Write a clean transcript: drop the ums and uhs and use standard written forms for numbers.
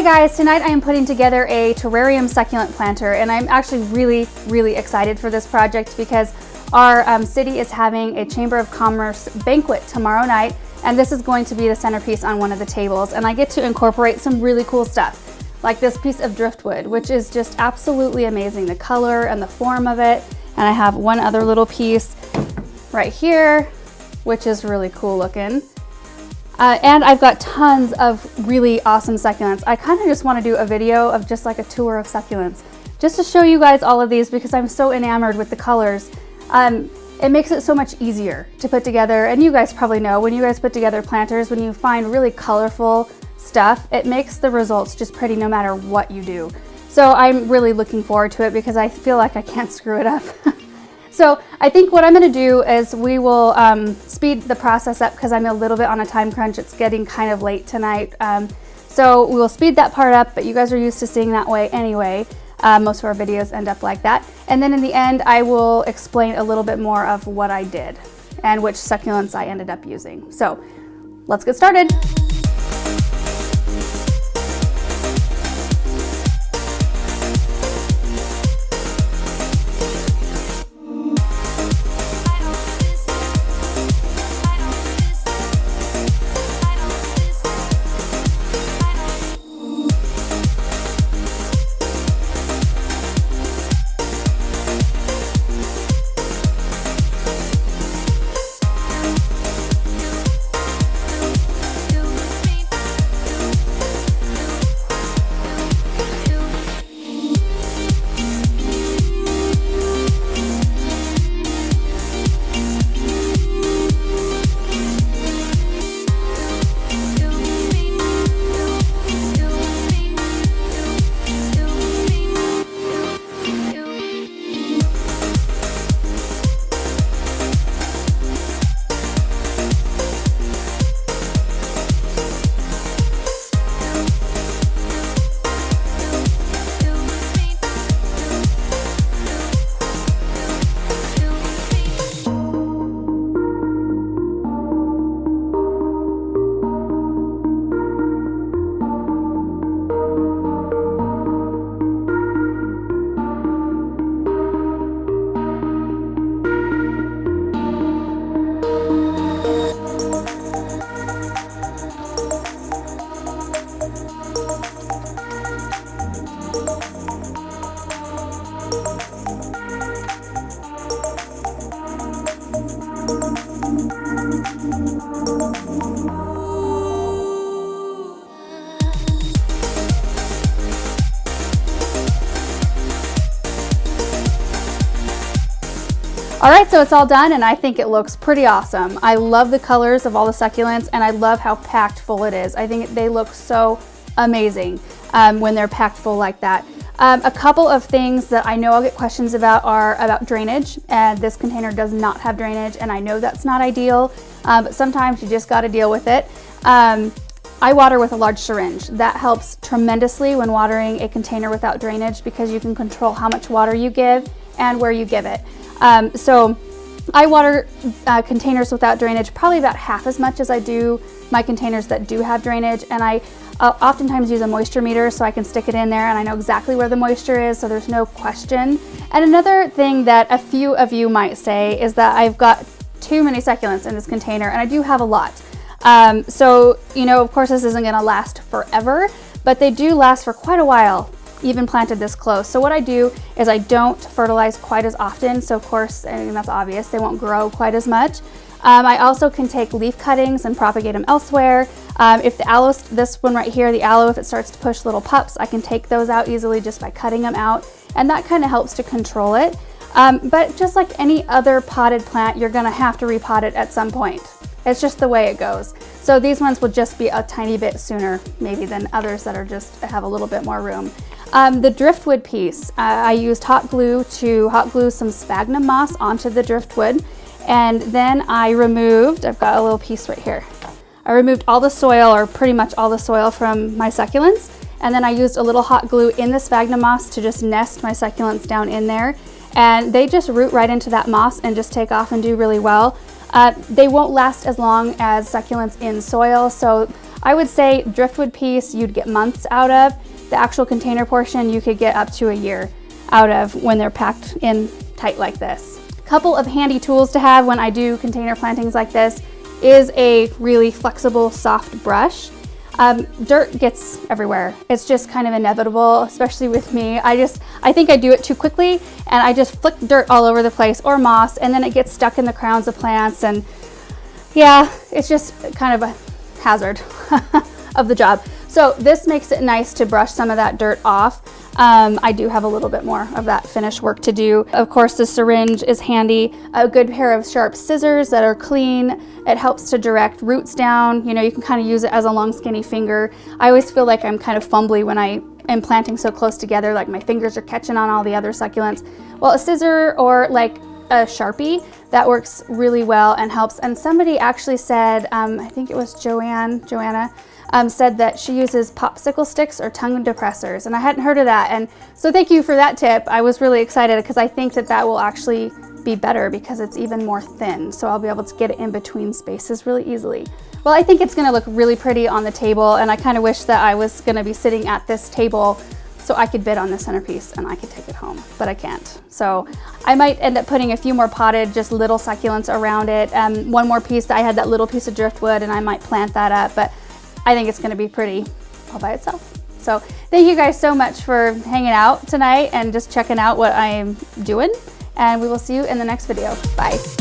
Hi guys, tonight I am putting together a terrarium succulent planter, and I'm actually really excited for this project because our city is having a Chamber of Commerce banquet tomorrow night, and this is going to be the centerpiece on one of the tables, and I get to incorporate some really cool stuff like this piece of driftwood, which is just absolutely amazing, the color and the form of it. And I have one other little piece right here, which is really cool looking. And I've got tons of really awesome succulents. I kind of just want to do a video of just like a tour of succulents, just to show you guys all of these because I'm so enamored with the colors. It makes it so much easier to put together, and you guys probably know when you guys put together planters, when you find really colorful stuff, it makes the results just pretty no matter what you do. So I'm really looking forward to it because I feel like I can't screw it up. So I think what I'm going to do is we will speed the process up because I'm a little bit on a time crunch. It's getting kind of late tonight. So we will speed that part up, but you guys are used to seeing that way anyway. Most of our videos end up like that. And then in the end, I will explain a little bit more of what I did and which succulents I ended up using. So let's get started. All right, so it's all done and I think it looks pretty awesome. I love the colors of all the succulents and I love how packed full it is. I think they look so amazing when they're packed full like that. A couple of things that I know I'll get questions about are about drainage, and this container does not have drainage, and I know that's not ideal, but sometimes you just got to deal with it. I water with a large syringe. That helps tremendously when watering a container without drainage because you can control how much water you give and where you give it. So I water containers without drainage probably about half as much as I do my containers that do have drainage, and I oftentimes use a moisture meter so I can stick it in there and I know exactly where the moisture is, so there's no question. And another thing that a few of you might say is that I've got too many succulents in this container, and I do have a lot. So, you know, of course this isn't gonna last forever, but they do last for quite a while, even planted this close. So what I do is I don't fertilize quite as often. So of course, I mean, that's obvious, they won't grow quite as much. I also can take leaf cuttings and propagate them elsewhere. If the aloe, this one right here, the aloe, if it starts to push little pups, I can take those out easily just by cutting them out. And that kind of helps to control it. But just like any other potted plant, you're gonna have to repot it at some point. It's just the way it goes. So these ones will just be a tiny bit sooner maybe than others that are just have a little bit more room. The driftwood piece, I used hot glue to hot glue some sphagnum moss onto the driftwood, and then I removed, I've got a little piece right here. I removed all the soil, or pretty much all the soil from my succulents, and then I used a little hot glue in the sphagnum moss to just nest my succulents down in there, and they just root right into that moss and just take off and do really well. They won't last as long as succulents in soil, so I would say driftwood piece you'd get months out of. The actual container portion you could get up to a year out of when they're packed in tight like this. Couple of handy tools to have when I do container plantings like this is a really flexible, soft brush. Dirt gets everywhere. It's just kind of inevitable, especially with me. I think I do it too quickly and I just flick dirt all over the place, or moss, and then it gets stuck in the crowns of plants, and yeah, it's just kind of a hazard of the job. So this makes it nice to brush some of that dirt off. I do have a little bit more of that finish work to do. Of course, the syringe is handy. A good pair of sharp scissors that are clean. It helps to direct roots down. You know, you can kind of use it as a long skinny finger. I always feel like I'm kind of fumbly when I am planting so close together, like my fingers are catching on all the other succulents. Well, a scissor or like a Sharpie, that works really well and helps. And somebody actually said, I think it was Joanna, said that she uses popsicle sticks or tongue depressors, and I hadn't heard of that. And so thank you for that tip. I was really excited because I think that that will actually be better because it's even more thin. So I'll be able to get it in between spaces really easily. Well, I think it's gonna look really pretty on the table, and I kind of wish that I was gonna be sitting at this table so I could bid on the centerpiece and I could take it home, but I can't. So I might end up putting a few more potted, just little succulents around it. One more piece, I had that little piece of driftwood and I might plant that up, but I think it's gonna be pretty all by itself. So thank you guys so much for hanging out tonight and just checking out what I'm doing. And we will see you in the next video. Bye.